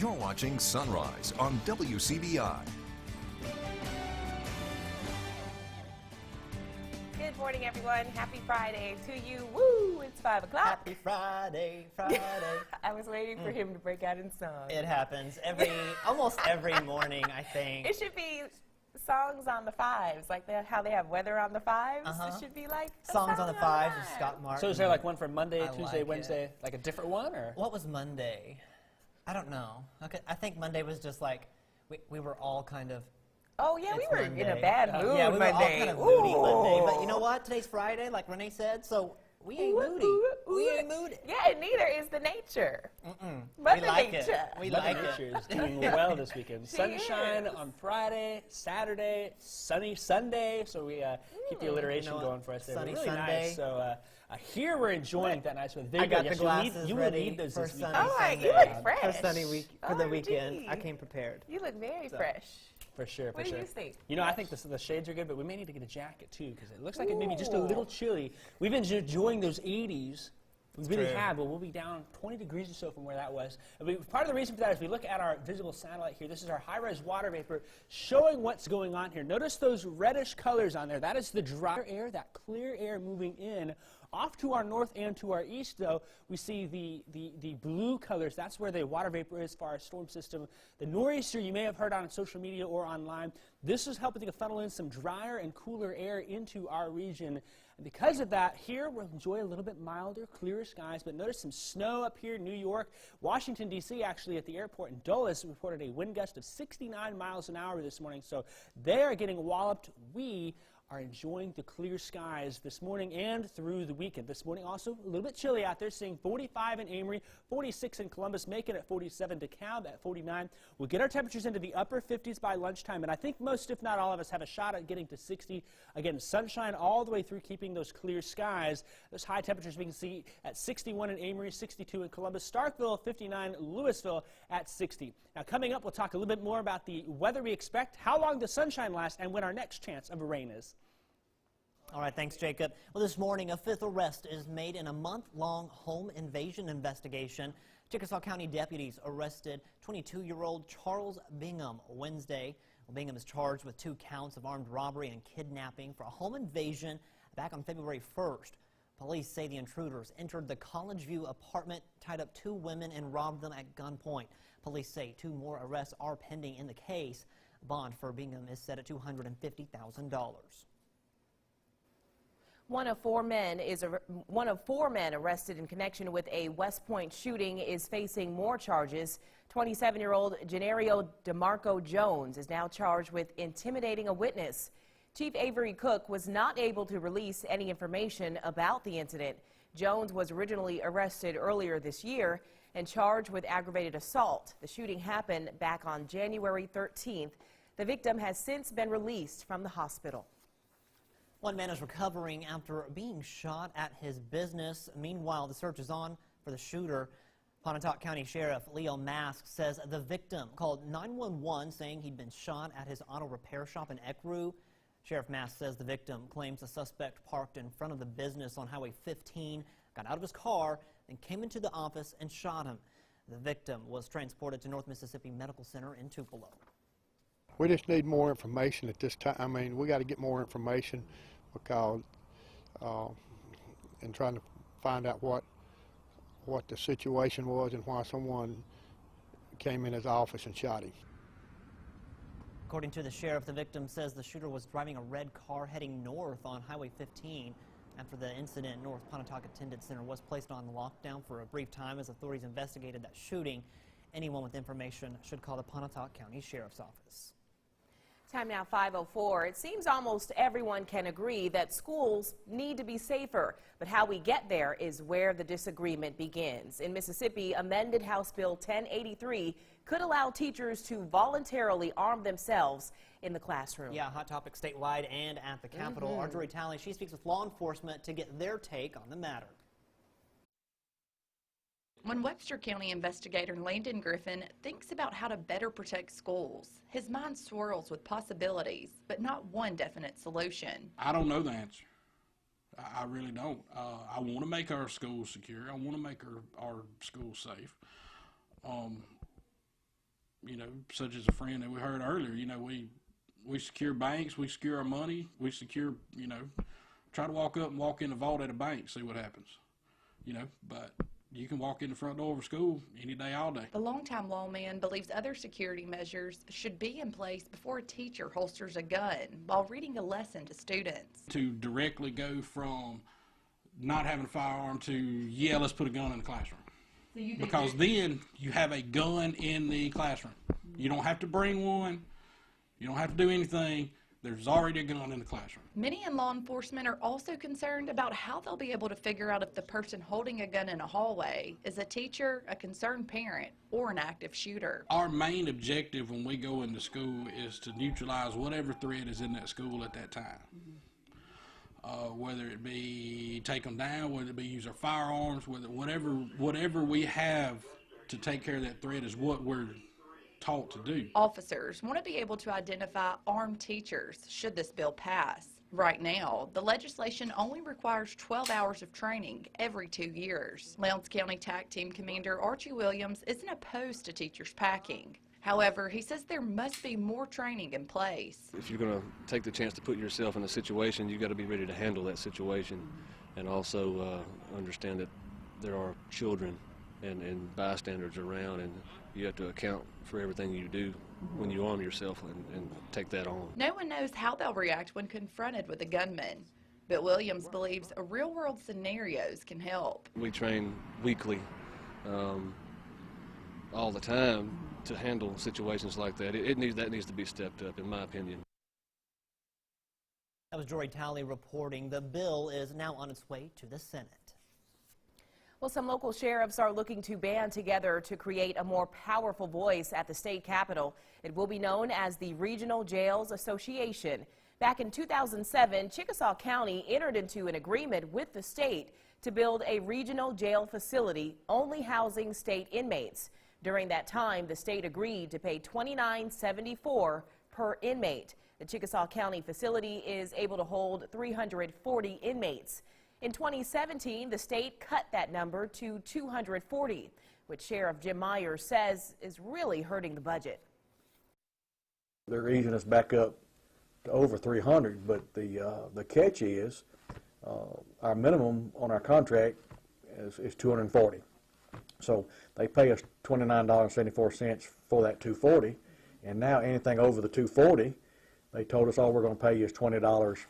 You're watching Sunrise on WCBI. Good morning, everyone. Happy Friday to you. Woo! It's 5 o'clock. Happy Friday, Friday. I was waiting for him to break out in song. It happens almost every morning, I think. It should be songs on the fives, like how they have weather on the fives. It should be like Songs on the Fives with Scott Martin. So is there like one for Monday, Tuesday, like Wednesday, it. like a different one, or? What was Monday? I don't know. Okay, I think Monday was just like, we were all kind of... Oh, yeah, we It's were in a Monday. bad mood Yeah, we were all Monday. kind of moody Monday. But you Ooh. know what? Today's Friday, like Renee said, so we ain't Ooh, moody. ooh, We ooh. ain't moody. Yeah, and neither is the nature. We like nature. it. We Mother like it. Nature is doing well this weekend. She Sunshine is. on Friday, Saturday, sunny Sunday. So we keep the alliteration You know going for us there. sunny Really Sunday. nice. So here we're enjoying that nice weather. I got Yes, the glasses you will ready need those for this weekend. sunny All right, Sunday. you look fresh. For sunny week, for the weekend. OMG. I came prepared. You look very fresh. For sure, for What do sure. you think? You know, I think the shades are good, but we may need to get a jacket too, because it looks like it may be just a little chilly. We've been enjoying those 80s. We really true. have, but we'll be down 20 degrees or so from where that was. Part of the reason for that is we look at our visible satellite here. This is our high-res water vapor showing what's going on here. Notice those reddish colors on there. That is the dry air, that clear air moving in. Off to our north and to our east, though, we see the blue colors. That's where the water vapor is for our storm system. The nor'easter you may have heard on social media or online. This is helping to funnel in some drier and cooler air into our region. And because of that, here we'll enjoy a little bit milder, clearer skies. But notice some snow up here in New York. Washington, D.C., actually, at the airport in Dulles, reported a wind gust of 69 miles an hour this morning. So they are getting walloped. We are enjoying the clear skies this morning and through the weekend. This morning also a little bit chilly out there, seeing 45 in Amory, 46 in Columbus, making it 47 DeKalb at 49. We'll get our temperatures into the upper 50s by lunchtime, and I think most, if not all of us, have a shot at getting to 60. Again, sunshine all the way through, keeping those clear skies. Those high temperatures we can see at 61 in Amory, 62 in Columbus, Starkville, 59, Louisville at 60. Now, coming up, we'll talk a little bit more about the weather we expect, how long the sunshine lasts, and when our next chance of rain is. All right, thanks, Jacob. Well, this morning, a fifth arrest is made in a month-long home invasion investigation. Chickasaw County deputies arrested 22-year-old Charles Bingham Wednesday. Well, Bingham is charged with 2 counts of armed robbery and kidnapping for a home invasion back on February 1st. Police say the intruders entered the College View apartment, tied up 2 women, and robbed them at gunpoint. Police say 2 more arrests are pending in the case. Bond for Bingham is set at $250,000. One of four men arrested in connection with a West Point shooting is facing more charges. 27-year-old Genario DeMarco Jones is now charged with intimidating a witness. Chief Avery Cook was not able to release any information about the incident. Jones was originally arrested earlier this year and charged with aggravated assault. The shooting happened back on January 13th. The victim has since been released from the hospital. One man is recovering after being shot at his business. Meanwhile, the search is on for the shooter. Pontotoc County Sheriff Leo Mask says the victim called 911 saying he'd been shot at his auto repair shop in Ecru. Sheriff Mask says the victim claims the suspect parked in front of the business on Highway 15, got out of his car, and came into the office and shot him. The victim was transported to North Mississippi Medical Center in Tupelo. We just need more information at this time. I mean, we got to get more information because and trying to find out what the situation was and why someone came in his office and shot him. According to the sheriff, the victim says the shooter was driving a red car heading north on Highway 15. After the incident, North Pontotoc Attendance Center was placed on lockdown for a brief time as authorities investigated that shooting. Anyone with information should call the Pontotoc County Sheriff's Office. Time now 5:04. It seems almost everyone can agree that schools need to be safer, but how we get there is where the disagreement begins. In Mississippi, amended House Bill 1083 could allow teachers to voluntarily arm themselves in the classroom. Yeah, hot topic statewide and at the Capitol. Arjorie Talley, she speaks with law enforcement to get their take on the matter. When Webster County investigator Landon Griffin thinks about how to better protect schools, his mind swirls with possibilities, but not one definite solution. I don't know the answer. I really don't. I want to make our schools secure. I want to make our schools safe. such as a friend that we heard earlier, we secure banks, we secure our money, we secure, try to walk up and walk in the vault at a bank, see what happens, but you can walk in the front door of a school any day, all day. The longtime lawman believes other security measures should be in place before a teacher holsters a gun while reading a lesson to students. To directly go from not having a firearm to, yeah, let's put a gun in the classroom. Because then you have a gun in the classroom. You don't have to bring one. You don't have to do anything. There's already a gun in the classroom. Many in law enforcement are also concerned about how they'll be able to figure out if the person holding a gun in a hallway is a teacher, a concerned parent, or an active shooter. Our main objective when we go into school is to neutralize whatever threat is in that school at that time. Whether it be take them down, whether it be use our firearms, whatever we have to take care of that threat is what we're taught to do. Officers want to be able to identify armed teachers should this bill pass. Right now, the legislation only requires 12 hours of training every 2 years. Lowndes County TAC Team Commander Archie Williams isn't opposed to teachers packing. However, he says there must be more training in place. If you're going to take the chance to put yourself in a situation, you've got to be ready to handle that situation, and also understand that there are children and bystanders around, and you have to account for everything you do when you arm yourself and take that on. No one knows how they'll react when confronted with a gunman, but Williams believes real-world scenarios can help. We train weekly, all the time, to handle situations like that. That needs to be stepped up, in my opinion. That was Jory Talley reporting. The bill is now on its way to the Senate. Well, some local sheriffs are looking to band together to create a more powerful voice at the state capitol. It will be known as the Regional Jails Association. Back in 2007, Chickasaw County entered into an agreement with the state to build a regional jail facility only housing state inmates. During that time, the state agreed to pay $29.74 per inmate. The Chickasaw County facility is able to hold 340 inmates. In 2017, the state cut that number to 240, which Sheriff Jim Myers says is really hurting the budget. They're easing us back up to over 300, but the catch is our minimum on our contract is 240. So they pay us $29.74 for that 240, and now anything over the 240, they told us all we're going to pay you is $20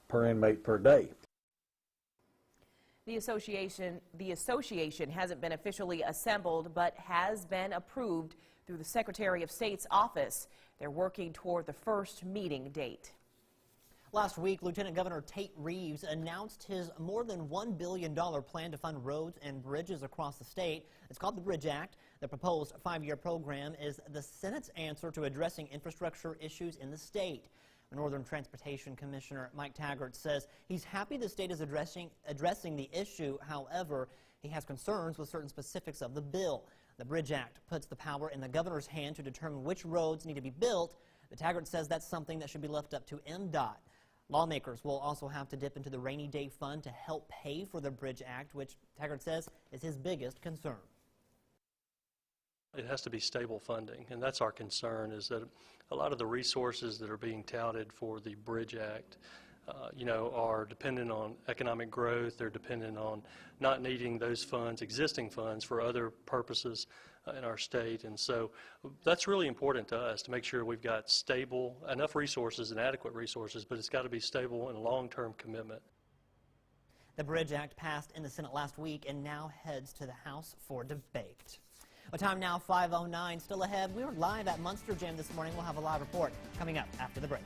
per inmate per day. The association hasn't been officially assembled, but has been approved through the Secretary of State's office. They're working toward the first meeting date. Last week, Lieutenant Governor Tate Reeves announced his more than $1 billion plan to fund roads and bridges across the state. It's called the Bridge Act. The proposed 5-year program is the Senate's answer to addressing infrastructure issues in the state. Northern Transportation Commissioner Mike Taggart says he's happy the state is addressing the issue. However, he has concerns with certain specifics of the bill. The Bridge Act puts the power in the governor's hand to determine which roads need to be built, but Taggart says that's something that should be left up to MDOT. Lawmakers will also have to dip into the rainy day fund to help pay for the Bridge Act, which Taggart says is his biggest concern. It has to be stable funding, and that's our concern, is that a lot of the resources that are being touted for the Bridge Act, are dependent on economic growth. They're dependent on not needing those funds, existing funds, for other purposes in our state. And so that's really important to us, to make sure we've got stable, enough resources and adequate resources, but it's got to be stable and a long-term commitment. The Bridge Act passed in the Senate last week and now heads to the House for debate. Well, time now 5:09. Still ahead, we were live at Munster Jam this morning. We'll have a live report coming up after the break.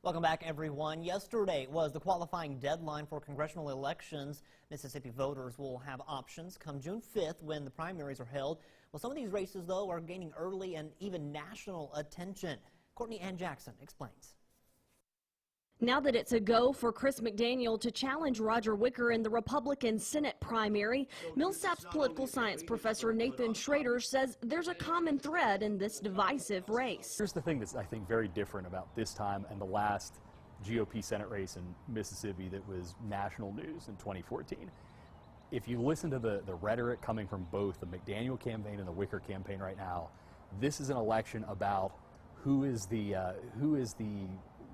Welcome back, everyone. Yesterday was the qualifying deadline for congressional elections. Mississippi voters will have options come June 5th when the primaries are held. Well, some of these races, though, are gaining early and even national attention. Courtney Ann Jackson explains. Now that it's a go for Chris McDaniel to challenge Roger Wicker in the Republican Senate primary, Millsap's political science professor Nathan Schrader says there's a common thread in this divisive race. Here's the thing that's, I think, very different about this time and the last GOP Senate race in Mississippi that was national news in 2014. If you listen to the rhetoric coming from both the McDaniel campaign and the Wicker campaign right now, this is an election about who is the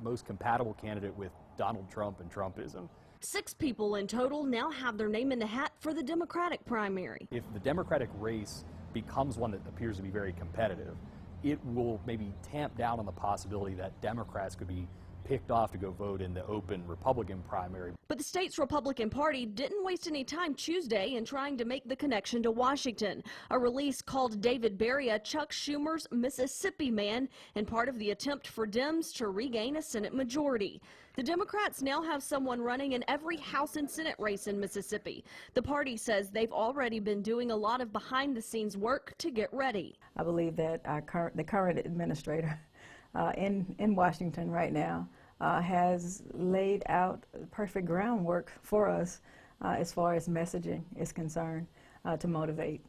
most compatible candidate with Donald Trump and Trumpism. 6 people in total now have their name in the hat for the Democratic primary. If the Democratic race becomes one that appears to be very competitive, it will maybe tamp down on the possibility that Democrats could be picked off to go vote in the open Republican primary. But the state's Republican Party didn't waste any time Tuesday in trying to make the connection to Washington. A release called David Beria Chuck Schumer's Mississippi man and part of the attempt for Dems to regain a Senate majority. The Democrats now have someone running in every House and Senate race in Mississippi. The party says they've already been doing a lot of behind-the-scenes work to get ready. I believe that the current administrator in Washington right now has laid out perfect groundwork for us as far as messaging is concerned to motivate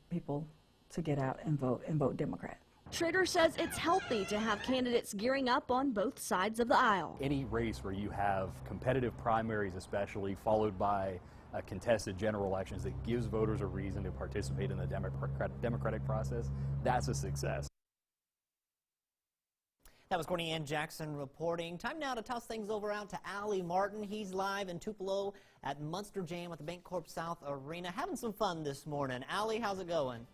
people to get out and vote Democrat. Schrader says it's healthy to have candidates gearing up on both sides of the aisle. Any race where you have competitive primaries especially followed by contested general elections that gives voters a reason to participate in the democratic process, that's a success. That was Courtney Ann Jackson reporting. Time now to toss things over out to Allie Martin. He's live in Tupelo at Munster Jam at the Bancorp South Arena. Having some fun this morning. Allie, how's it going?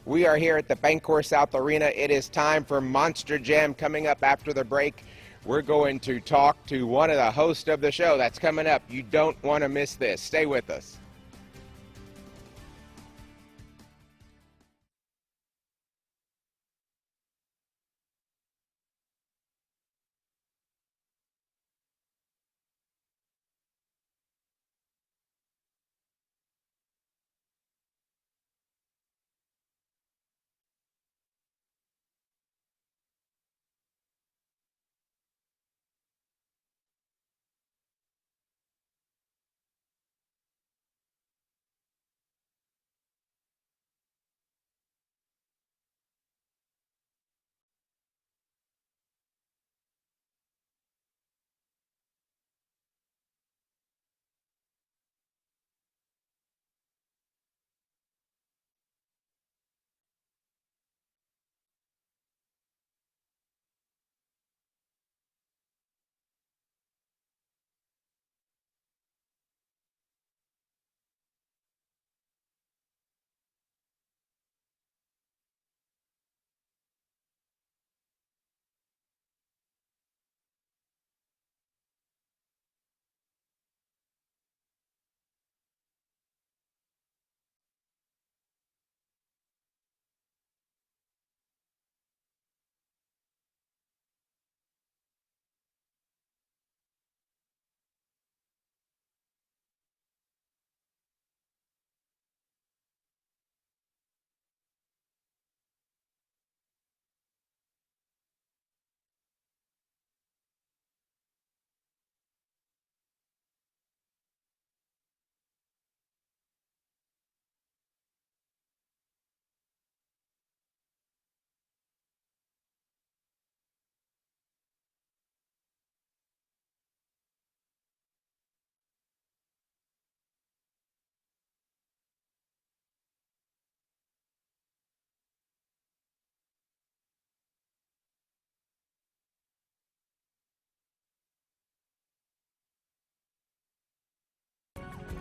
We are here at the Bancorp South Arena. It is time for Monster Jam. Coming up after the break, we're going to talk to one of the hosts of the show. That's coming up. You don't want to miss this. Stay with us.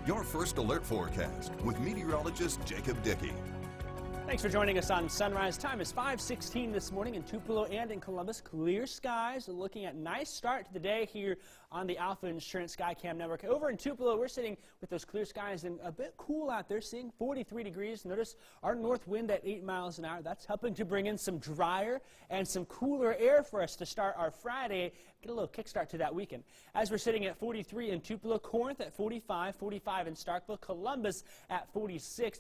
Your first alert forecast with meteorologist Jacob Dickey. Thanks for joining us on Sunrise. Time is 5:16 this morning in Tupelo and in Columbus. Clear skies, looking at nice start to the day here on the Alpha Insurance Skycam Network. Over in Tupelo, we're sitting with those clear skies and a bit cool out there, seeing 43 degrees. Notice our north wind at 8 miles an hour. That's helping to bring in some drier and some cooler air for us to start our Friday, get a little kickstart to that weekend. As we're sitting at 43 in Tupelo, Corinth at 45, 45 in Starkville, Columbus at 46,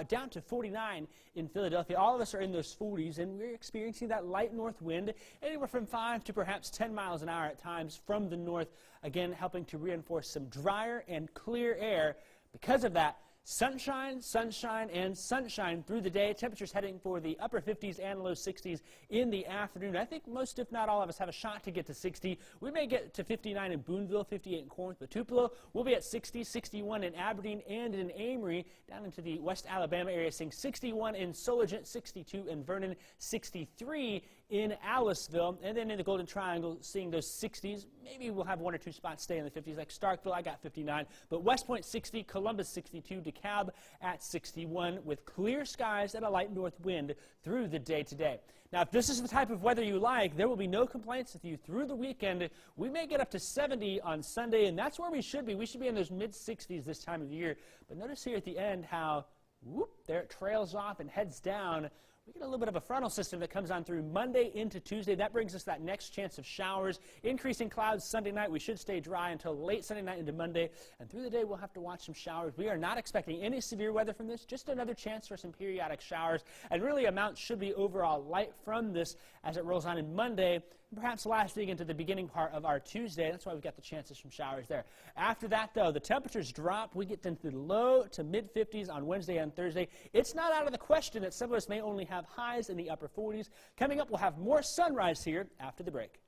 down to 49 in Philadelphia. All of us are in those 40s, and we're experiencing that light north wind, anywhere from 5 to perhaps 10 miles an hour at times from the north, again helping to reinforce some drier and clear air. Because of that, sunshine, sunshine, and sunshine through the day. Temperatures heading for the upper 50s and low 60s in the afternoon. I think most, if not all of us, have a shot to get to 60. We may get to 59 in Boonville, 58 in Corinth, but Tupelo will be at 60, 61 in Aberdeen and in Amory, down into the West Alabama area, seeing 61 in Soligent, 62 in Vernon, 63 in Aliceville, and then in the Golden Triangle, seeing those 60s. Maybe we'll have one or two spots stay in the 50s, like Starkville, I got 59, but West Point 60, Columbus 62, DeKalb at 61, with clear skies and a light north wind through the day today. Now, if this is the type of weather you like, there will be no complaints with you through the weekend. We may get up to 70 on Sunday, and that's where we should be. We should be in those mid-60s this time of the year. But notice here at the end how, whoop, there it trails off and heads down. We get a little bit of a frontal system that comes on through Monday into Tuesday. That brings us that next chance of showers. Increasing clouds Sunday night. We should stay dry until late Sunday night into Monday. And through the day, we'll have to watch some showers. We are not expecting any severe weather from this. Just another chance for some periodic showers. And really, amounts should be overall light from this as it rolls on in Monday, perhaps lasting into the beginning part of our Tuesday. That's why we've got the chances from showers there. After that, though, the temperatures drop. We get into the low to mid-50s on Wednesday and Thursday. It's not out of the question that some of us may only have highs in the upper 40s. Coming up, we'll have more sunrise here after the break.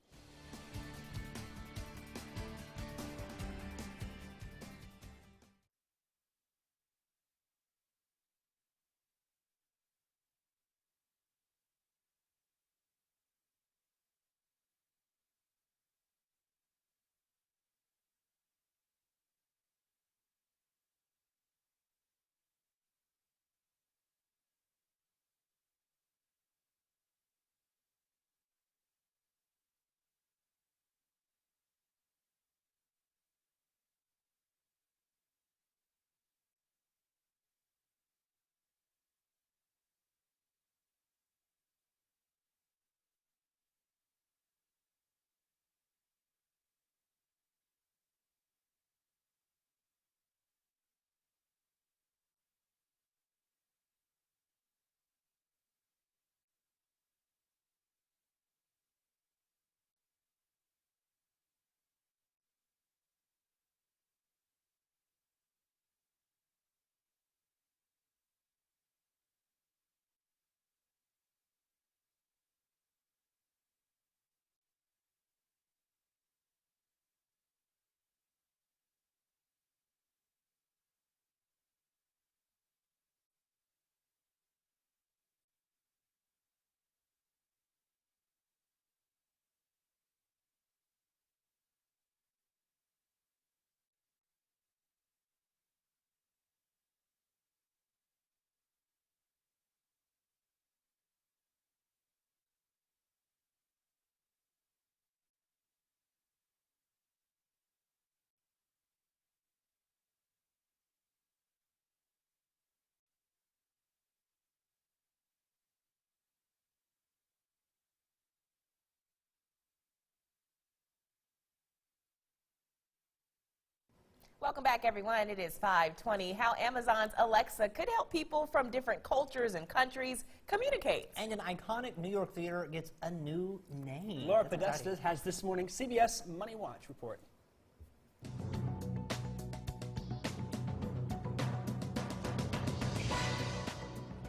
Welcome back, everyone. It is 5:20. How Amazon's Alexa could help people from different cultures and countries communicate. And an iconic New York theater gets a new name. Laura Podesta has this morning's CBS Money Watch report.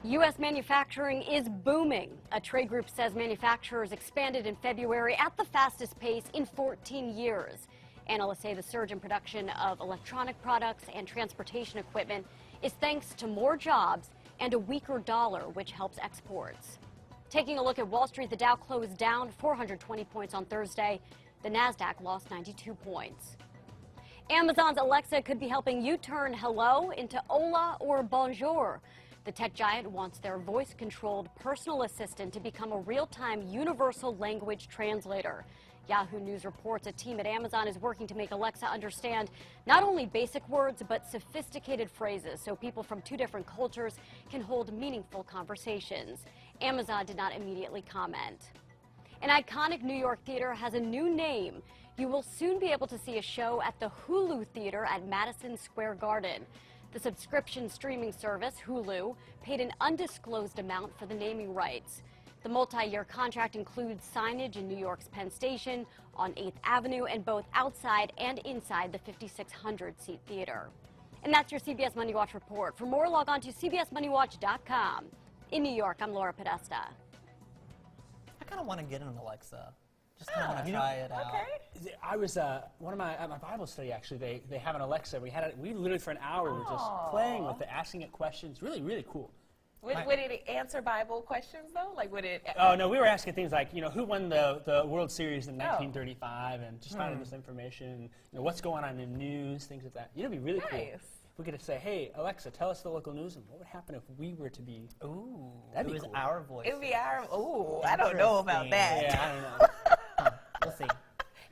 U.S. manufacturing is booming. A trade group says manufacturers expanded in February at the fastest pace in 14 years. Analysts say the surge in production of electronic products and transportation equipment is thanks to more jobs and a weaker dollar, which helps exports. Taking a look at Wall Street, the Dow closed down 420 points on Thursday. The Nasdaq lost 92 points. Amazon's Alexa could be helping you turn hello into hola or bonjour. The tech giant wants their voice-controlled personal assistant to become a real-time universal language translator. Yahoo News reports a team at Amazon is working to make Alexa understand not only basic words, but sophisticated phrases so people from two different cultures can hold meaningful conversations. Amazon did not immediately comment. An iconic New York theater has a new name. You will soon be able to see a show at the Hulu Theater at Madison Square Garden. The subscription streaming service, Hulu, paid an undisclosed amount for the naming rights. The multi-year contract includes signage in New York's Penn Station, on 8th Avenue, and both outside and inside the 5,600-seat theater. And that's your CBS Money Watch report. For more, log on to cbsmoneywatch.com. In New York, I'm Laura Podesta. I kind of want to get an Alexa. Just kind of want to try it out. Okay. I was at my Bible study actually. They have an Alexa. We literally for an hour were just playing with it, asking it questions. Really, really cool. Would it answer Bible questions though? Like would it? Oh no, we were asking things like who won the World Series in 1935, and just finding this information. What's going on in the news, things like that. It'd be really cool. We could say, hey Alexa, tell us the local news, and what would happen if we were to be? Ooh, that'd be it was cool. our voice. It would be our. Ooh, I don't know about that. Yeah, I don't know. We'll see.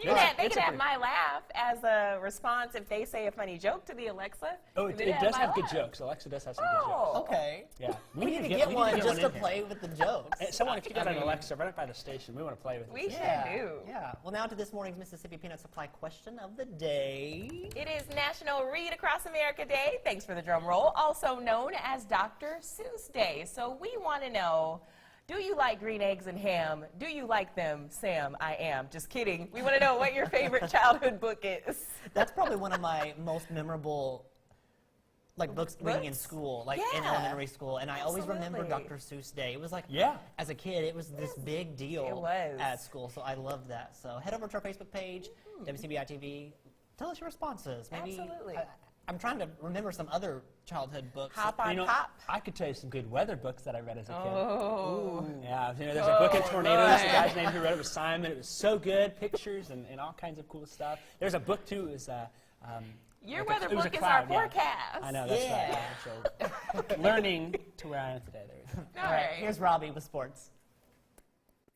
They can have my laugh as a response if they say a funny joke to the Alexa. Oh, it does have good jokes. Alexa does have some good jokes. Okay. Yeah. We need to get one just to play with the jokes. Someone, if you got an Alexa right up by the station, we want to play with it. We sure do. Yeah. Well, now to this morning's Mississippi Peanut Supply question of the day. It is National Read Across America Day. Thanks for the drum roll. Also known as Dr. Seuss Day. So we want to know, do you like green eggs and ham? Do you like them, Sam? I am. Just kidding. We want to know what your favorite childhood book is. That's probably one of my most memorable books reading in school, in elementary school. And I always remember Dr. Seuss Day. It was like, as a kid, it was this big deal at school. So I loved that. So head over to our Facebook page, WCBI TV. Tell us your responses. Maybe, absolutely. I'm trying to remember some other childhood books. Hop on Pop. I could tell you some good weather books that I read as a kid. Oh. Yeah, there's a book in Tornadoes. The guy's name who read it was Simon. It was so good, pictures and all kinds of cool stuff. There's a book too. It was your weather book is our forecast. I know, that's right. So, learning to where I am today. There we go. All right, here's Robbie with sports.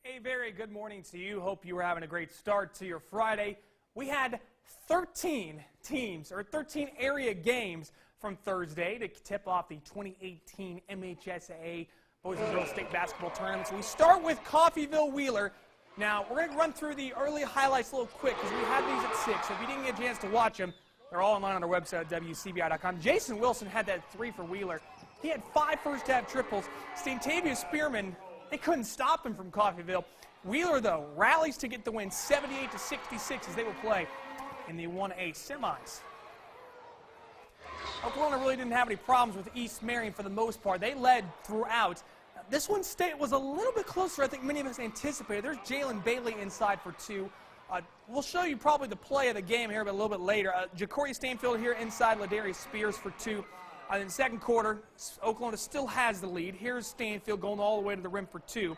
A very good morning to you. Hope you were having a great start to your Friday. We had 13 teams, or 13 area games from Thursday to tip off the 2018 MHSAA Boys and Girls State Basketball Tournament. So we start with Coffeyville-Wheeler. Now, we're going to run through the early highlights a little quick because we had these at 6. So if you didn't get a chance to watch them, they're all online on our website at WCBI.com. Jason Wilson had that 3 for Wheeler. He had 5 first-half triples. Stantavia Spearman, they couldn't stop him from Coffeyville. Wheeler, though, rallies to get the win 78-66 as they will play in the 1A semis. Oklahoma really didn't have any problems with East Marion for the most part. They led throughout. This one was a little bit closer, I think many of us anticipated. There's Jalen Bailey inside for 2. We'll show you probably the play of the game here a little bit later. Jacory Stanfield here inside Ladarius Spears for 2. In the second quarter, Oklahoma still has the lead. Here's Stanfield going all the way to the rim for 2.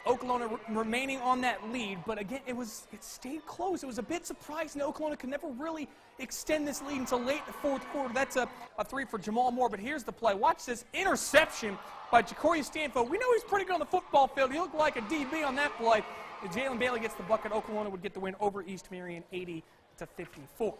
Oklahoma remaining on that lead, but again, it stayed close. It was a bit surprising. Oklahoma could never really extend this lead until late in the fourth quarter. That's a 3 for Jamal Moore, but here's the play. Watch this interception by Jacory Stanfield. We know he's pretty good on the football field. He looked like a DB on that play. If Jalen Bailey gets the bucket, Oklahoma would get the win over East Marion 80-54. All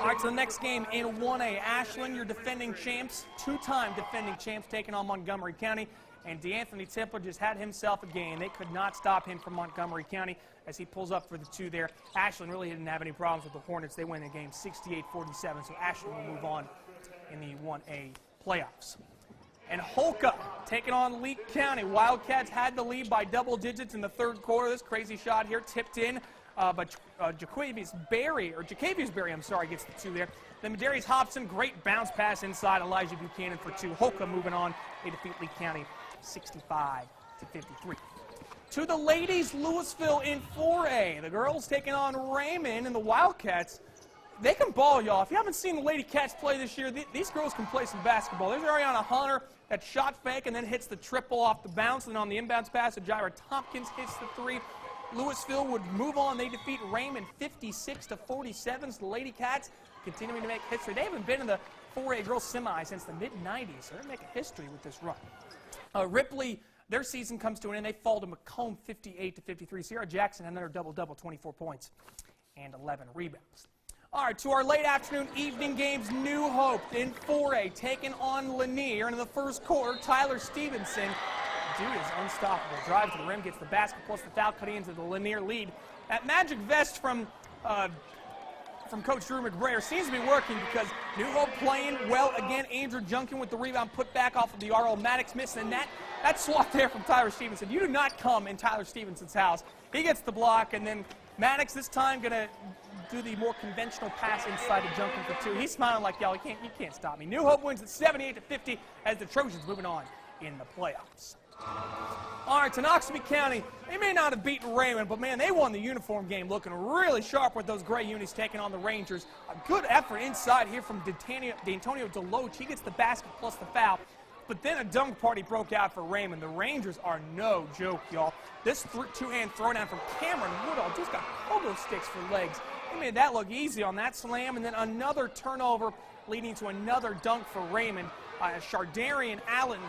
right, so the next game in 1A, Ashland, your defending champs, 2-time defending champs, taking on Montgomery County. And DeAnthony Temple just had himself a game. They could not stop him from Montgomery County as he pulls up for the 2 there. Ashland really didn't have any problems with the Hornets. They win the game 68-47, so Ashland will move on in the 1A playoffs. And Holka taking on Leake County. Wildcats had the lead by double digits in the third quarter. This crazy shot here tipped in, but Jacavius Berry gets the 2 there. Then Darius Hobson, great bounce pass inside. Elijah Buchanan for 2. Holka moving on. They defeat Leake County 65-53. To the ladies, Louisville in 4A. The girls taking on Raymond, and the Wildcats, they can ball, y'all. If you haven't seen the Lady Cats play this year, these girls can play some basketball. There's Ariana Hunter, that shot fake, and then hits the triple off the bounce. And then on the inbounds pass, Ajira Tompkins hits the 3. Louisville would move on. They defeat Raymond 56-47. So the Lady Cats continuing to make history. They haven't been in the 4A girls semi since the mid-90s, so they're making history with this run. Ripley, their season comes to an end. They fall to Macomb 58-53. Sierra Jackson had another double-double, 24 points and 11 rebounds. All right, to our late afternoon evening games, New Hope in 4A taking on Lanier. And in the first quarter, Tyler Stevenson, dude is unstoppable. Drives to the rim, gets the basket plus the foul, cutting into the Lanier lead. That magic vest from Coach Drew McBrayer seems to be working because New Hope playing well again. Andrew Junkin with the rebound put back off of the R.O. Maddox miss, and that swat there from Tyler Stevenson. You do not come in Tyler Stevenson's house. He gets the block, and then Maddox this time going to do the more conventional pass inside to Junkin for two. He's smiling like, y'all, you can't stop me. New Hope wins at 78-50 as the Trojans moving on in the playoffs. All right, to Noxubee County, they may not have beaten Raymond, but, man, they won the uniform game looking really sharp with those gray unis taking on the Rangers. A good effort inside here from D'Antonio Deloach. He gets the basket plus the foul. But then a dunk party broke out for Raymond. The Rangers are no joke, y'all. This two-hand throwdown from Cameron Woodall just got pogo sticks for legs. He made that look easy on that slam, and then another turnover leading to another dunk for Raymond. Shardarian Allen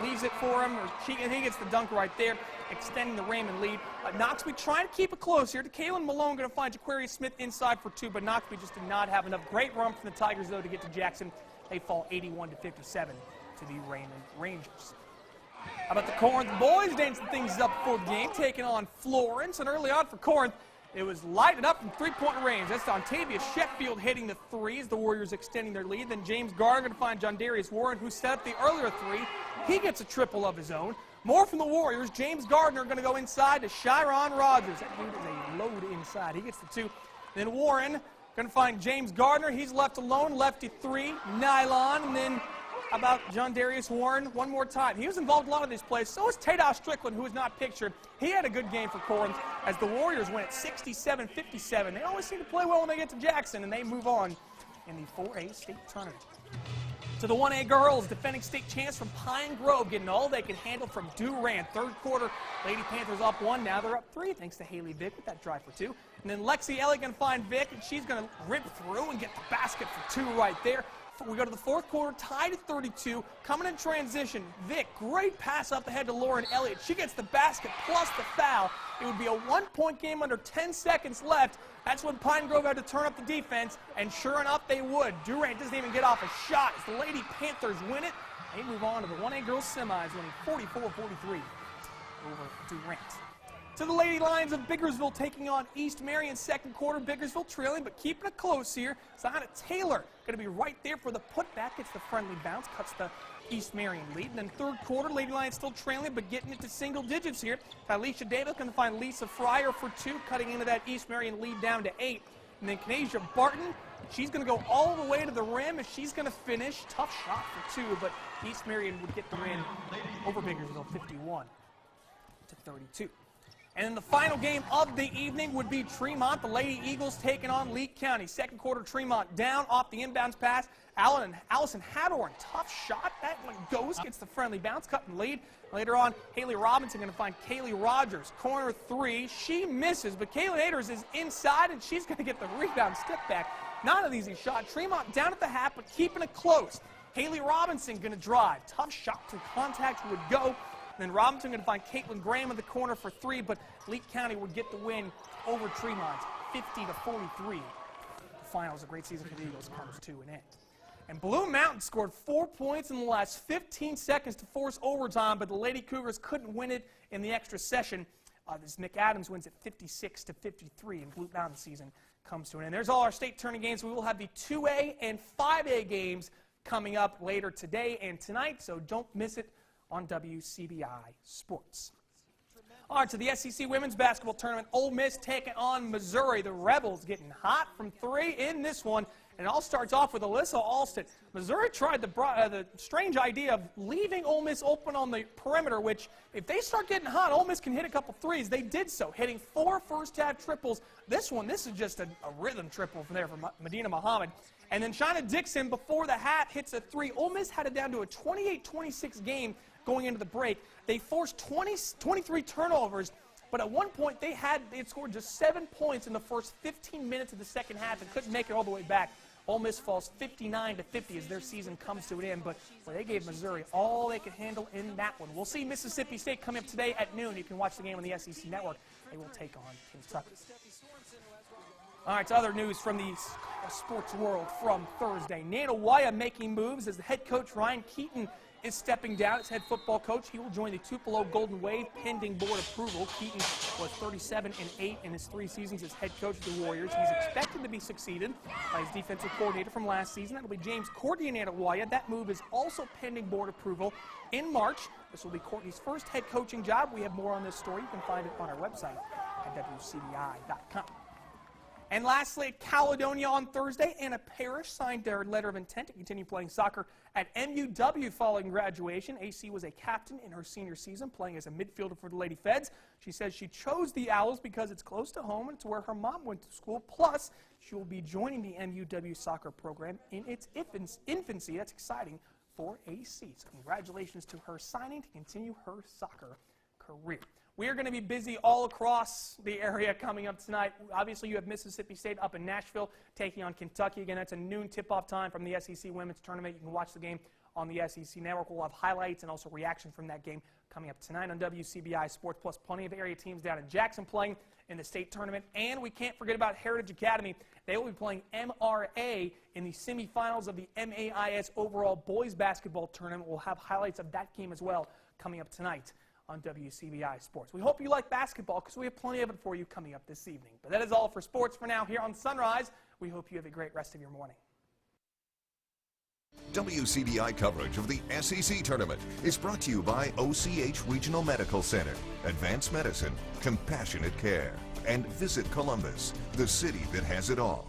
leaves it for him, and he gets the dunk right there, extending the Raymond lead. Noxubee trying to keep it close here. Kaylin Malone going to find Jaquarius Smith inside for two, but Noxubee just did not have enough. Great run from the Tigers, though, to get to Jackson. They fall 81-57 to the Raymond Rangers. How about the Corinth boys dancing things up before the game, taking on Florence, and early on for Corinth, it was lighted up from three-point range. That's Ontavia Sheffield hitting the threes. The Warriors extending their lead. Then James Gardner going to find John Darius Warren, who set up the earlier three. He gets a triple of his own. More from the Warriors. James Gardner going to go inside to Chiron Rogers. That dude is a load inside. He gets the two. Then Warren going to find James Gardner. He's left alone. Lefty three. Nylon. And then how about John Darius Warren one more time? He was involved in a lot of these plays. So was Tados Strickland, who was not pictured. He had a good game for Corinth as the Warriors win at 67-57. They always seem to play well when they get to Jackson, and they move on in the 4A state tournament. To the 1A girls, defending state champs from Pine Grove, getting all they can handle from Durant. Third quarter, Lady Panthers up one. Now they're up three, thanks to Haley Vick with that drive for two. And then Lexi Elliott going to find Vick, and she's going to rip through and get the basket for two right there. We go to the fourth quarter, tied at 32, coming in transition. Vick, great pass up ahead to Lauren Elliott. She gets the basket plus the foul. It would be a one-point game under 10 seconds left. That's when Pine Grove had to turn up the defense, and sure enough, they would. Durant doesn't even get off a shot as the Lady Panthers win it. They move on to the 1A girls semis, winning 44-43 over Durant. To the Lady Lions of Biggersville taking on East Marion second quarter. Biggersville trailing, but keeping it close here. Zahana Taylor going to be right there for the putback. Gets the friendly bounce, cuts the East Marion lead. And then third quarter, Lady Lions still trailing, but getting it to single digits here. Tyleisha Davis going to find Lisa Fryer for two, cutting into that East Marion lead down to 8. And then Kanasia Barton, she's going to go all the way to the rim, and she's going to finish. Tough shot for two, but East Marion would get the win over Biggersville 51-32. And then the final game of the evening would be Tremont. The Lady Eagles taking on Lee County. Second quarter, Tremont down off the inbounds pass. Allison Hadorn, tough shot. That one goes, gets the friendly bounce, cut and lead. Later on, Haley Robinson going to find Kaylee Rogers. Corner three, she misses, but Kaylee Haders is inside, and she's going to get the rebound step back. Not an easy shot. Tremont down at the half, but keeping it close. Haley Robinson going to drive. Tough shot to contact would go. And then Robinson going to find Caitlin Graham in the corner for three, but Lee County would get the win over Tremont, 50-43. The finals, a great season for the Eagles, comes to an end. And Blue Mountain scored 4 points in the last 15 seconds to force overtime, but the Lady Cougars couldn't win it in the extra session. As McAdams wins at 56-53, and Blue Mountain season comes to an end. There's all our state tourney games. We will have the 2A and 5A games coming up later today and tonight, so don't miss it on WCBI Sports. All right, to the SEC Women's Basketball Tournament, Ole Miss taking on Missouri. The Rebels getting hot from three in this one. And it all starts off with Alyssa Alston. Missouri tried the strange idea of leaving Ole Miss open on the perimeter, which if they start getting hot, Ole Miss can hit a couple threes. They did so, hitting 4 first-half triples. This is just a rhythm triple from there from Medina Muhammad. And then Shauna Dixon, before the half, hits a three. Ole Miss had it down to a 28-26 game going into the break. They forced 23 turnovers, But at one point, they had scored just 7 points in the first 15 minutes of the second half and couldn't make it all the way back. Ole Miss falls 59-50 as their season comes to an end, but they gave Missouri all they could handle in that one. We'll see Mississippi State coming up today at noon. You can watch the game on the SEC Network. They will take on Kentucky. All right, to other news from the sports world from Thursday. Nationwide making moves as the head coach Ryan Keaton is stepping down as head football coach. He will join the Tupelo Golden Wave pending board approval. Keaton was 37-8 in his 3 seasons as head coach of the Warriors. He's expected to be succeeded by his defensive coordinator from last season. That'll be James Courtney in Nationwide. That move is also pending board approval in March. This will be Courtney's first head coaching job. We have more on this story. You can find it on our website at WCBI.com. And lastly, at Caledonia on Thursday, Anna Parrish signed their letter of intent to continue playing soccer at MUW following graduation. AC was a captain in her senior season, playing as a midfielder for the Lady Feds. She says she chose the Owls because it's close to home and it's where her mom went to school. Plus, she will be joining the MUW soccer program in its infancy. That's exciting for AC. So congratulations to her signing to continue her soccer career. We are going to be busy all across the area coming up tonight. Obviously, you have Mississippi State up in Nashville taking on Kentucky. Again, that's a noon tip-off time from the SEC Women's Tournament. You can watch the game on the SEC Network. We'll have highlights and also reaction from that game coming up tonight on WCBI Sports, plus plenty of area teams down in Jackson playing in the state tournament. And we can't forget about Heritage Academy. They will be playing MRA in the semifinals of the MAIS Overall Boys Basketball Tournament. We'll have highlights of that game as well coming up tonight on WCBI Sports. We hope you like basketball because we have plenty of it for you coming up this evening. But that is all for sports for now here on Sunrise. We hope you have a great rest of your morning. WCBI coverage of the SEC Tournament is brought to you by OCH Regional Medical Center, Advanced Medicine, Compassionate Care, and Visit Columbus, the city that has it all.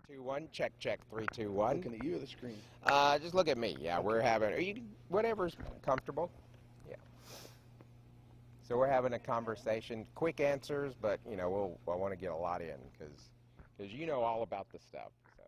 Three, two, one. Check, check. 3, 2, 1. Looking at you or the screen? Just look at me. Yeah, we're having, whatever's comfortable. Yeah. So we're having a conversation. Quick answers, but, I want to get a lot in because you know all about the stuff. So.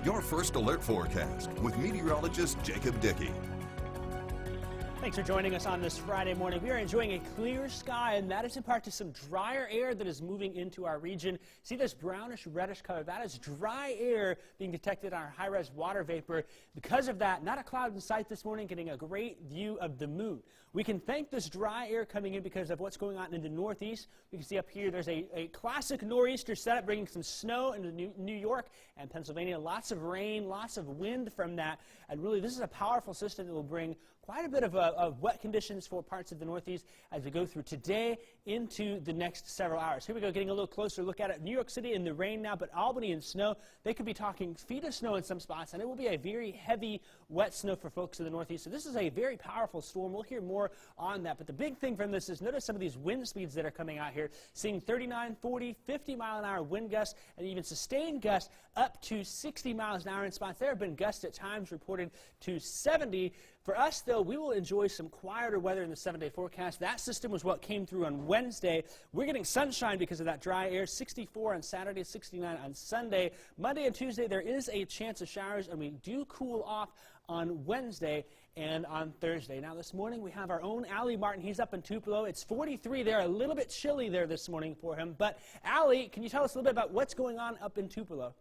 Your first alert forecast with meteorologist Jacob Dickey. Thanks for joining us on this Friday morning. We are enjoying a clear sky, and that is in part to some drier air that is moving into our region. See this brownish reddish color? That is dry air being detected on our high-res water vapor. Because of that, not a cloud in sight this morning, getting a great view of the moon. We can thank this dry air coming in because of what's going on in the northeast. We can see up here there's a classic nor'easter setup bringing some snow into New York and Pennsylvania. Lots of rain, lots of wind from that. And really, this is a powerful system that will bring quite a bit of wet conditions for parts of the northeast as we go through today into the next several hours. Here we go, getting a little closer look at it. New York City in the rain now, but Albany in snow. They could be talking feet of snow in some spots, and it will be a very heavy, wet snow for folks in the Northeast. So this is a very powerful storm. We'll hear more on that. But the big thing from this is notice some of these wind speeds that are coming out here, seeing 39, 40, 50 mile an hour wind gusts, and even sustained gusts up to 60 miles an hour in spots. There have been gusts at times reported to 70. For us, though, we will enjoy some quieter weather in the 7-day forecast. That system was what came through on Wednesday. We're getting sunshine because of that dry air. 64 on Saturday, 69 on Sunday. Monday and Tuesday, there is a chance of showers, and we do cool off on Wednesday and on Thursday. Now, this morning, we have our own Allie Martin. He's up in Tupelo. It's 43 there, a little bit chilly there this morning for him. But, Allie, can you tell us a little bit about what's going on up in Tupelo?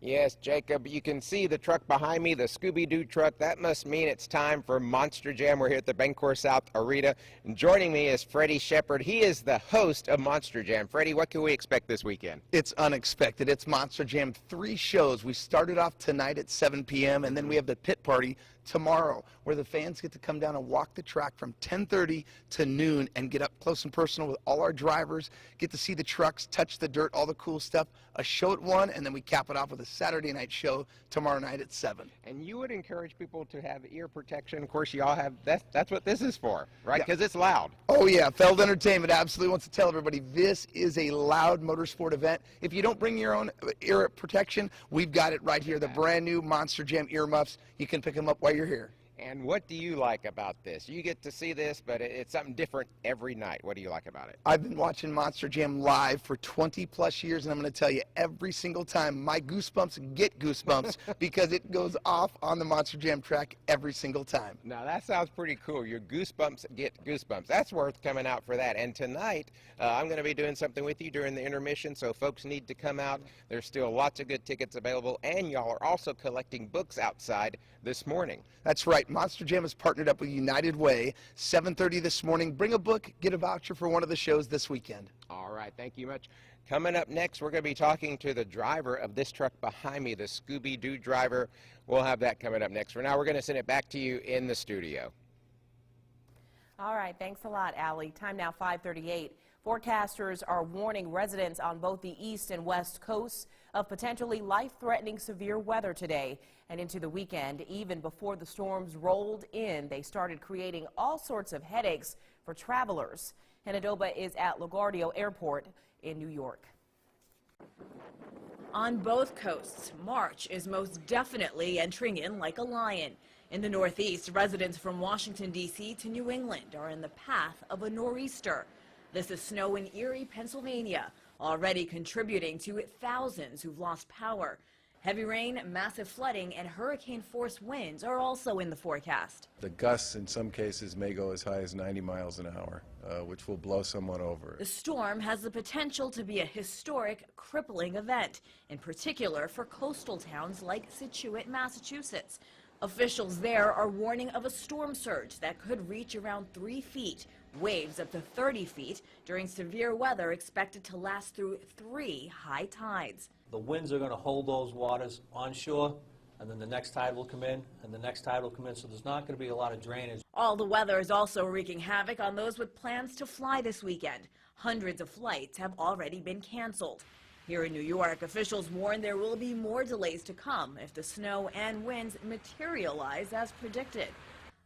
Yes, Jacob, you can see the truck behind me, the Scooby-Doo truck. That must mean it's time for Monster Jam. We're here at the Bancorp South Arena. And joining me is Freddie Shepard. He is the host of Monster Jam. Freddie, what can we expect this weekend? It's unexpected. It's Monster Jam. 3 shows. We started off tonight at 7 p.m., and then we have the pit party tomorrow, where the fans get to come down and walk the track from 10:30 to noon and get up close and personal with all our drivers, get to see the trucks, touch the dirt, all the cool stuff. A show at 1, and then we cap it off with a Saturday night show tomorrow night at 7. And you would encourage people to have ear protection. Of course, you all have, that's what this is for, right? Because it's loud. Oh, yeah. Feld Entertainment absolutely wants to tell everybody this is a loud motorsport event. If you don't bring your own ear protection, we've got it right here. The brand new Monster Jam earmuffs. You can pick them up while you're here. And what do you like about this? You get to see this, but it's something different every night. What do you like about it? I've been watching Monster Jam live for 20 plus years, and I'm going to tell you, every single time my goosebumps get goosebumps because it goes off on the Monster Jam track every single time. Now that sounds pretty cool. Your goosebumps get goosebumps. That's worth coming out for that. And tonight, I'm going to be doing something with you during the intermission, so folks need to come out. There's still lots of good tickets available, and y'all are also collecting books outside this morning. That's right. Monster Jam has partnered up with United Way. 7:30 this morning. Bring a book, get a voucher for one of the shows this weekend. All right, thank you much. Coming up next, we're going to be talking to the driver of this truck behind me, the Scooby-Doo driver. We'll have that coming up next. For now, we're going to send it back to you in the studio. All right, thanks a lot, Allie. Time now 5:38. Forecasters are warning residents on both the east and west coasts of potentially life-threatening severe weather today and into the weekend. Even before the storms rolled in, they started creating all sorts of headaches for travelers. Hannah Doba is at LaGuardia Airport in New York. On both coasts, March is most definitely entering in like a lion. In the Northeast, residents from Washington, D.C. to New England are in the path of a nor'easter. This is snow in Erie, Pennsylvania, already contributing to thousands who've lost power. Heavy rain, massive flooding, and hurricane-force winds are also in the forecast. The gusts in some cases may go as high as 90 miles an hour, which will blow someone over. The storm has the potential to be a historic, crippling event, in particular for coastal towns like Scituate, Massachusetts. Officials there are warning of a storm surge that could reach around 3 feet, waves up to 30 feet during severe weather expected to last through 3 high tides. The winds are going to hold those waters onshore, and then the next tide will come in, and the next tide will come in, so there's not going to be a lot of drainage. All the weather is also wreaking havoc on those with plans to fly this weekend. Hundreds of flights have already been canceled. Here in New York, officials warn there will be more delays to come if the snow and winds materialize as predicted.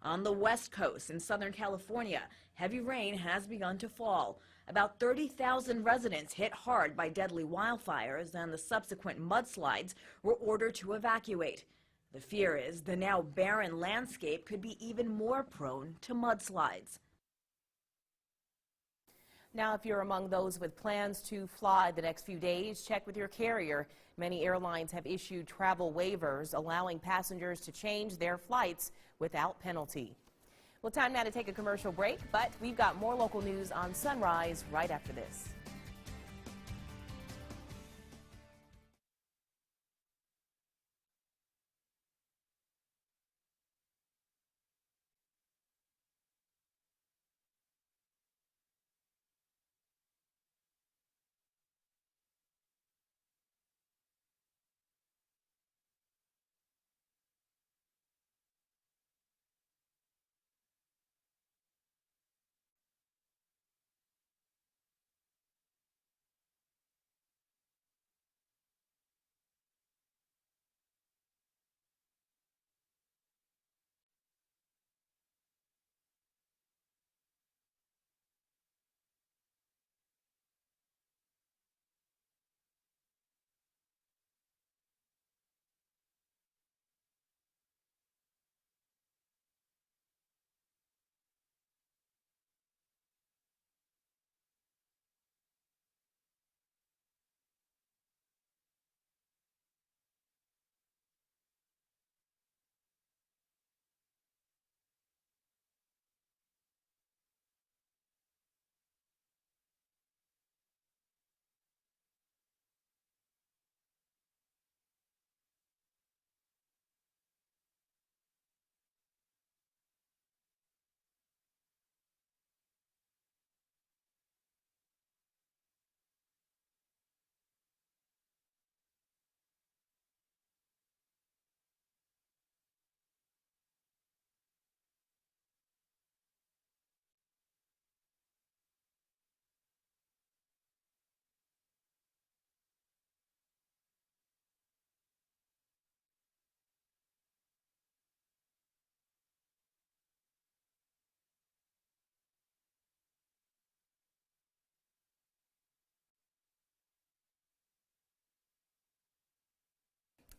On the West Coast in Southern California, heavy rain has begun to fall. About 30,000 residents hit hard by deadly wildfires and the subsequent mudslides were ordered to evacuate. The fear is the now barren landscape could be even more prone to mudslides. Now, if you're among those with plans to fly the next few days, check with your carrier. Many airlines have issued travel waivers allowing passengers to change their flights without penalty. Well, time now to take a commercial break, but we've got more local news on Sunrise right after this.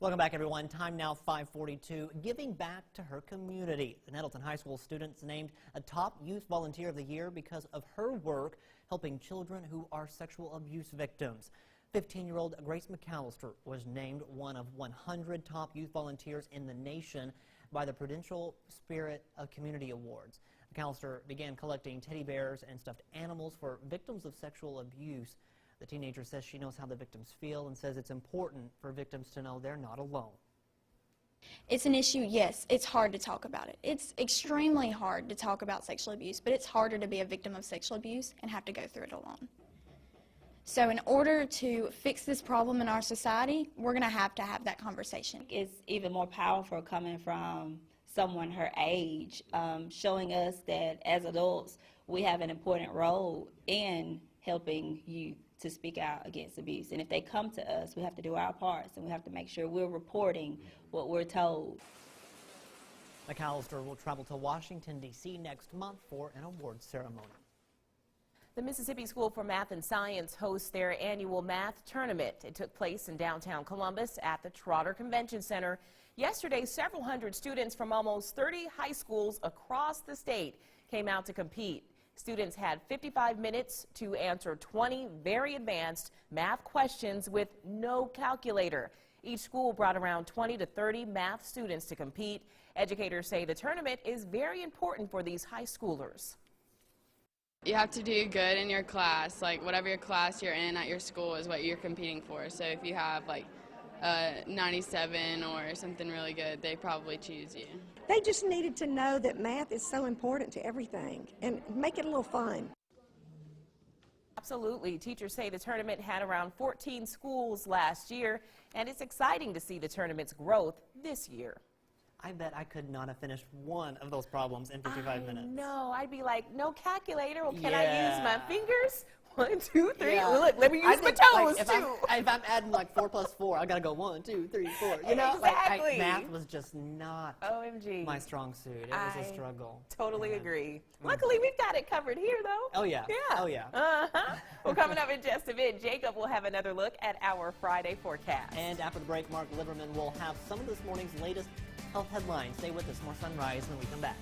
Welcome back, everyone. Time now 5:42. Giving back to her community. The Nettleton High School students named a top youth volunteer of the year because of her work helping children who are sexual abuse victims. 15-year-old Grace McAllister was named one of 100 top youth volunteers in the nation by the Prudential Spirit of Community Awards. McAllister began collecting teddy bears and stuffed animals for victims of sexual abuse. The teenager says she knows how the victims feel and says it's important for victims to know they're not alone. It's an issue, yes. It's hard to talk about it. It's extremely hard to talk about sexual abuse, but it's harder to be a victim of sexual abuse and have to go through it alone. So in order to fix this problem in our society, we're going to have that conversation. It's even more powerful coming from someone her age, showing us that as adults, we have an important role in helping youth to speak out against abuse. And if they come to us, we have to do our parts, and we have to make sure we're reporting what we're told. McAllister will travel to Washington, D.C. next month for an awards ceremony. The Mississippi School for Math and Science hosts their annual math tournament. It took place in downtown Columbus at the Trotter Convention Center. Yesterday, several hundred students from almost 30 high schools across the state came out to compete. Students had 55 minutes to answer 20 very advanced math questions with no calculator. Each school brought around 20 to 30 math students to compete. Educators say the tournament is very important for these high schoolers. You have to do good in your class, like whatever your class you're in at your school is what you're competing for. So if you have like a 97 or something really good, they probably choose you. They just needed to know that math is so important to everything and make it a little fun. Absolutely. Teachers say the tournament had around 14 schools last year, and it's exciting to see the tournament's growth this year. I bet I could not have finished one of those problems in 55 minutes. No, I'd be like, no calculator. Well, can I Yeah. use my fingers? 1, 2, 3. Yeah. Look, let me I use my think, toes like, too. If I'm adding like 4 plus 4, I gotta go 1, 2, 3, 4. You know, Exactly. math was just not OMG. my strong suit. It was a struggle. Totally agree. Luckily, we've got it covered here, though. Oh yeah. Yeah. Oh yeah. Well, coming up in just a bit, Jacob will have another look at our Friday forecast. And after the break, Mark Liverman will have some of this morning's latest health headlines. Stay with us. More Sunrise when we come back.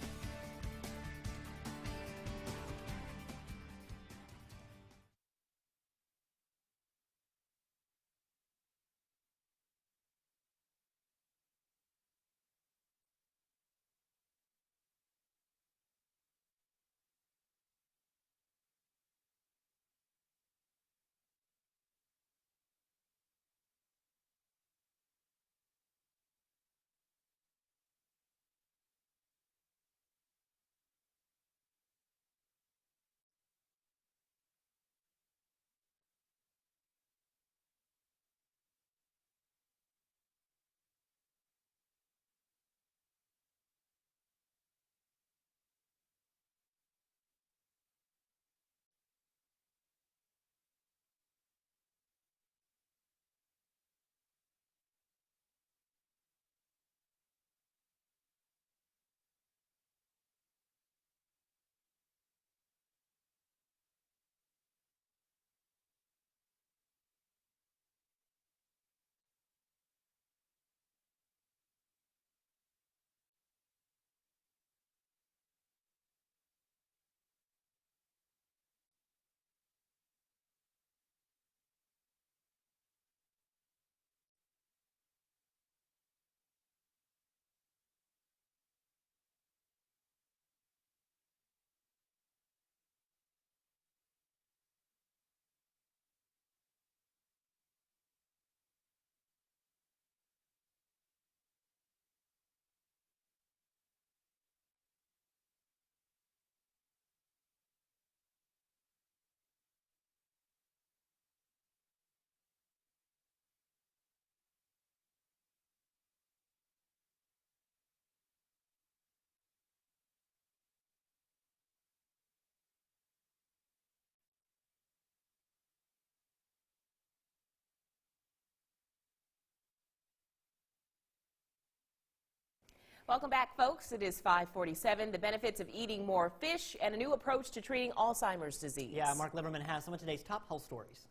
Welcome back, folks. It is 5:47. The benefits of eating more fish and a new approach to treating Alzheimer's disease. Yeah, Mark Liverman has some of today's top health stories.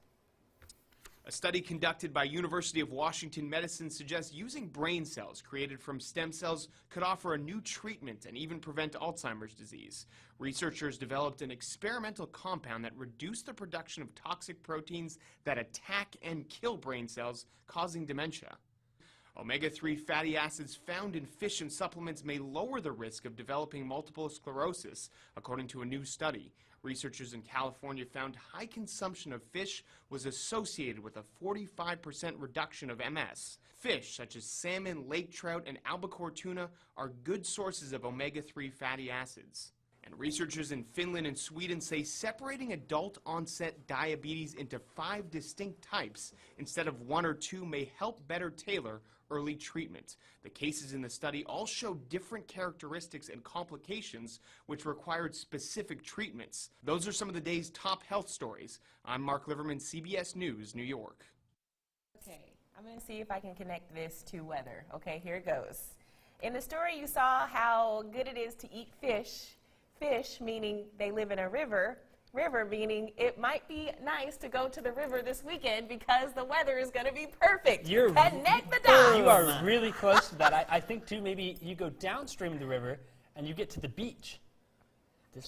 A study conducted by University of Washington Medicine suggests using brain cells created from stem cells could offer a new treatment and even prevent Alzheimer's disease. Researchers developed an experimental compound that reduced the production of toxic proteins that attack and kill brain cells, causing dementia. Omega-3 fatty acids found in fish and supplements may lower the risk of developing multiple sclerosis, according to a new study. Researchers in California found high consumption of fish was associated with a 45% reduction of MS. Fish such as salmon, lake trout, and albacore tuna are good sources of omega-3 fatty acids. And researchers in Finland and Sweden say separating adult-onset diabetes into 5 distinct types instead of 1 or 2 may help better tailor early treatment. The cases in the study all show different characteristics and complications which required specific treatments. Those are some of the day's top health stories. I'm Mark Liverman, CBS News, New York. Okay, I'm going to see if I can connect this to weather. Okay, here it goes. In the story, you saw how good it is to eat fish. Fish meaning they live in a river. River meaning it might be nice to go to the river this weekend because the weather is going to be perfect. Connect the dots. You are really close to that. I think, too, maybe you go downstream of the river and you get to the beach.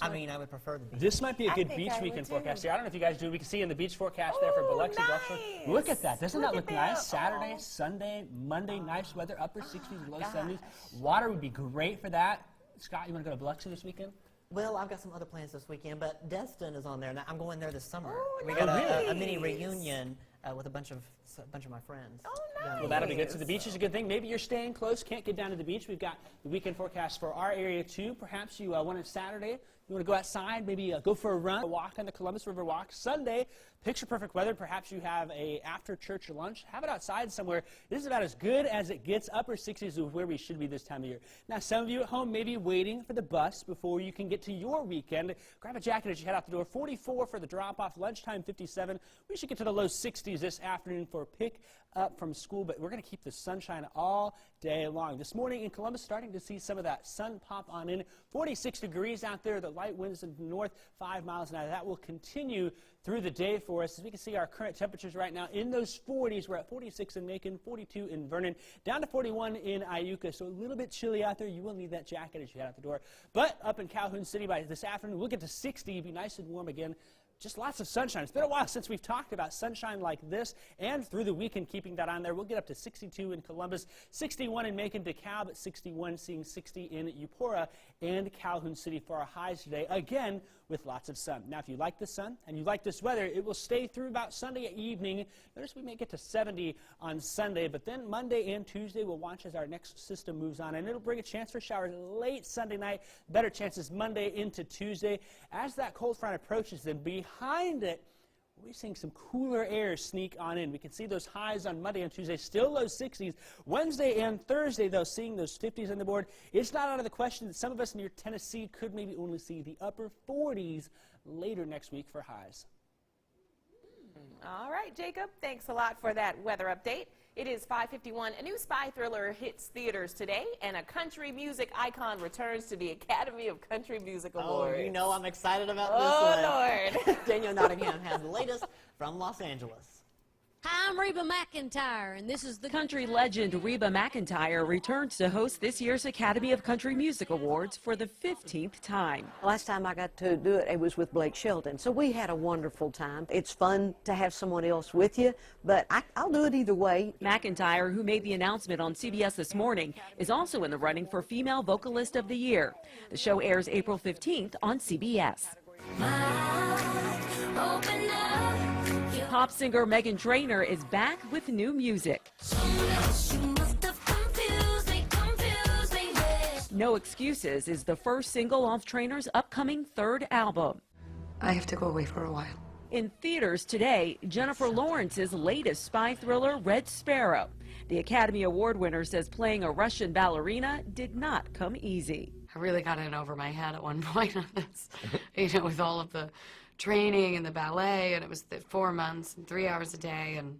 I would prefer the beach. This might be a good beach weekend forecast here. I don't know if you guys do. We can see in the beach forecast there for Biloxi. Nice. Look at that. Doesn't that look nice? Saturday, Sunday, Monday, nice weather, upper 60s, low 70s. Water would be great for that. Scott, you want to go to Biloxi this weekend? Well, I've got some other plans this weekend, but Destin is on there. I'm going there this summer. Oh, we got a mini reunion with a bunch of my friends. Oh, nice. Well, that'll be good. So the beach is a good thing. Maybe you're staying close, can't get down to the beach. We've got the weekend forecast for our area, too. Perhaps you want it Saturday. You want to go outside, maybe go for a run, a walk on the Columbus River Walk. Sunday, picture perfect weather. Perhaps you have a after-church lunch. Have it outside somewhere. This is about as good as it gets. Upper 60s is where we should be this time of year. Now, some of you at home may be waiting for the bus before you can get to your weekend. Grab a jacket as you head out the door. 44 for the drop-off. Lunchtime, 57. We should get to the low 60s this afternoon for a pick up from school, but we're going to keep the sunshine all day long. This morning in Columbus, starting to see some of that sun pop on in. 46 degrees out there. The light winds in the north, 5 miles an hour. That will continue through the day for us. As we can see our current temperatures right now in those 40s. We're at 46 in Macon, 42 in Vernon, down to 41 in Iuka. So a little bit chilly out there. You will need that jacket as you head out the door. But up in Calhoun City by this afternoon, we'll get to 60, be nice and warm again. Just lots of sunshine. It's been a while since we've talked about sunshine like this, and through the weekend keeping that on there. We'll get up to 62 in Columbus, 61 in Macon, DeKalb, 61, seeing 60 in Eupora and Calhoun City for our highs today, again with lots of sun. Now, if you like the sun and you like this weather, it will stay through about Sunday evening. Notice we may get to 70 on Sunday, but then Monday and Tuesday we'll watch as our next system moves on, and it'll bring a chance for showers late Sunday night, better chances Monday into Tuesday. As that cold front approaches, then behind it, we're seeing some cooler air sneak on in. We can see those highs on Monday and Tuesday, still low 60s. Wednesday and Thursday, though, seeing those 50s on the board. It's not out of the question that some of us near Tennessee could maybe only see the upper 40s later next week for highs. All right, Jacob, thanks a lot for that weather update. It is 5:51. A new spy thriller hits theaters today, and a country music icon returns to the Academy of Country Music Awards. Oh, you know I'm excited about this one. Lord. Daniel Nottingham has the latest from Los Angeles. Hi, I'm Reba McEntire, and this is the country legend. Reba McEntire returns to host this year's Academy of Country Music Awards for the 15th time. Last time I got to do it, it was with Blake Shelton, so we had a wonderful time. It's fun to have someone else with you, but I'll do it either way. McEntire, who made the announcement on CBS this morning, is also in the running for Female Vocalist of the Year. The show airs April 15th on CBS. Pop singer Meghan Trainor is back with new music. No Excuses is the first single off Trainor's upcoming third album. I have to go away for a while. In theaters today, Jennifer Lawrence's latest spy thriller, Red Sparrow. The Academy Award winner says playing a Russian ballerina did not come easy. I really got in over my head at one point on this, with all of the training and the ballet, and it was 4 months and 3 hours a day, and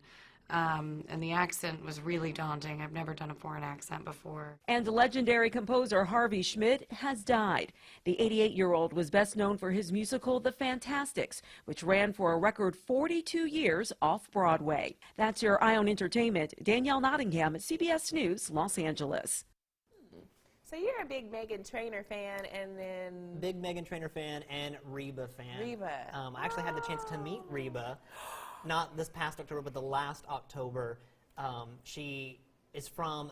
and the accent was really daunting. I've never done a foreign accent before. And legendary composer Harvey Schmidt has died. The 88-year-old was best known for his musical The Fantastics, which ran for a record 42 years off Broadway. That's your Eye on Entertainment. Danielle Nottingham at CBS News, Los Angeles. So you're a big Meghan Trainor fan, and then... Big Meghan Trainor fan and Reba fan. Reba. I actually had the chance to meet Reba, not this past October, but the last October. She is from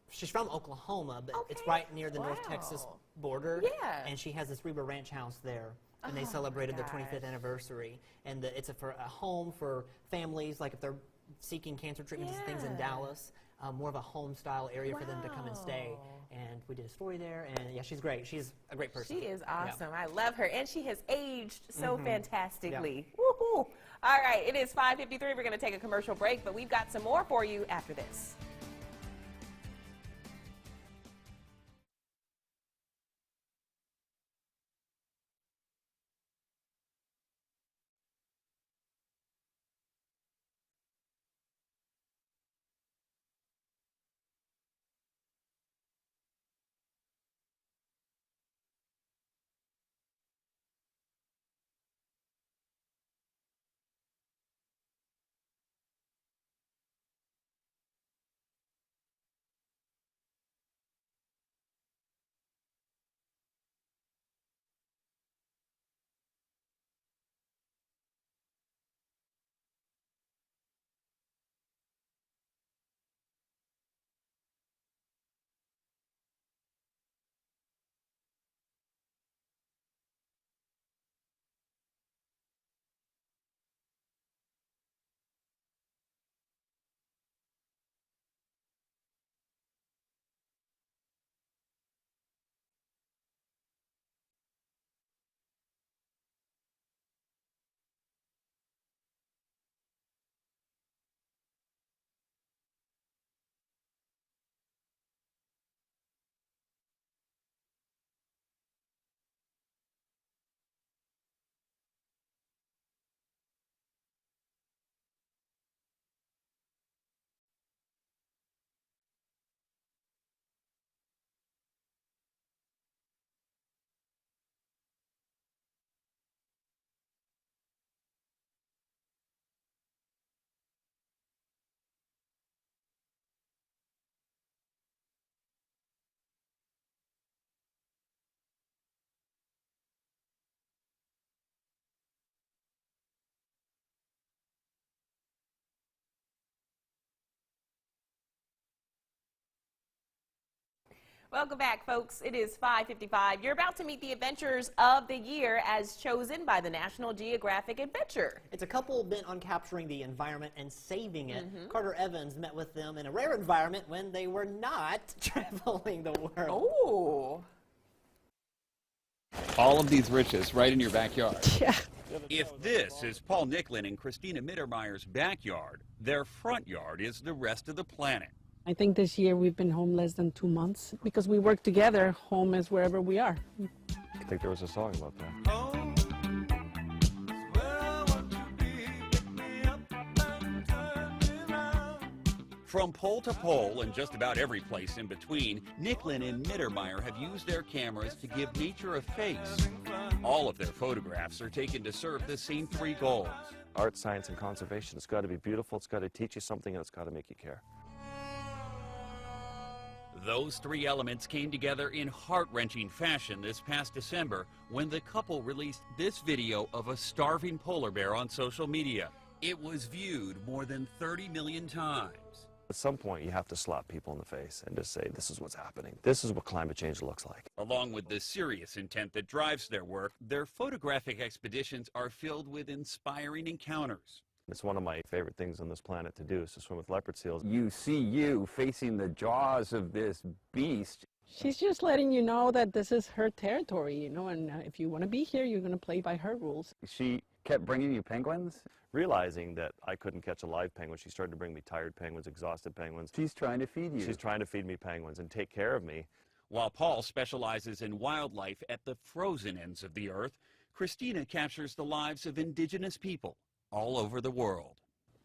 she's from Oklahoma, but it's right near the North Texas border. Yeah. And she has this Reba Ranch house there. And they celebrated their 25th anniversary. And it's for a home for families, like if they're seeking cancer treatments and things in Dallas. More of a home-style area for them to come and stay. And we did a story there, and yeah, she's great. She's a great person. She is awesome. Yeah. I love her, and she has aged so fantastically. Woohoo! All right, it is 5:53. We're going to take a commercial break, but we've got some more for you after this. Welcome back, folks. It is 5:55. You're about to meet the adventurers of the year as chosen by the National Geographic Adventure. It's a couple bent on capturing the environment and saving it. Carter Evans met with them in a rare environment when they were not traveling the world. Oh. All of these riches right in your backyard. Yeah. If this is Paul Nicklin and Christina Mittermeier's backyard, their front yard is the rest of the planet. I think this year we've been home less than 2 months because we work together. Home is wherever we are. I think there was a song about that. From pole to pole and just about every place in between, Nicklin and Mittermeier have used their cameras to give nature a face. All of their photographs are taken to serve the same three goals. Art, science, and conservation. It's got to be beautiful, it's got to teach you something, and it's got to make you care. Those three elements came together in heart-wrenching fashion this past December when the couple released this video of a starving polar bear on social media. It was viewed more than 30 million times. At some point, you have to slap people in the face and just say, this is what's happening. This is what climate change looks like. Along with the serious intent that drives their work, their photographic expeditions are filled with inspiring encounters. It's one of my favorite things on this planet to do, is to swim with leopard seals. You see you facing the jaws of this beast. She's just letting you know that this is her territory, you know, and if you want to be here, you're going to play by her rules. She kept bringing you penguins? Realizing that I couldn't catch a live penguin, she started to bring me tired penguins, exhausted penguins. She's trying to feed you. She's trying to feed me penguins and take care of me. While Paul specializes in wildlife at the frozen ends of the earth, Christina captures the lives of indigenous people all over the world.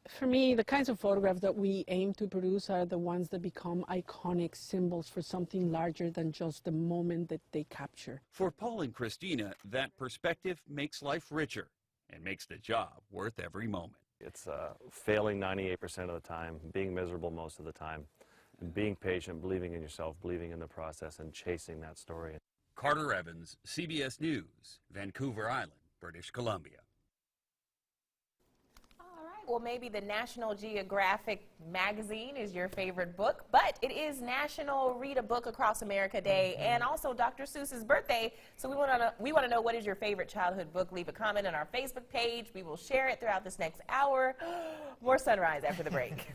For me, the kinds of photographs that we aim to produce are the ones that become iconic symbols for something larger than just the moment that they capture. For Paul and Christina, that perspective makes life richer and makes the job worth every moment. It's failing 98% of the time, being miserable most of the time, and being patient, believing in yourself, believing in the process, and chasing that story. Carter Evans, CBS News, Vancouver Island, British Columbia. Well, maybe the National Geographic magazine is your favorite book, but it is National Read a Book Across America Day and also Dr. Seuss's birthday. So we want to know, what is your favorite childhood book? Leave a comment on our Facebook page. We will share it throughout this next hour. More Sunrise after the break.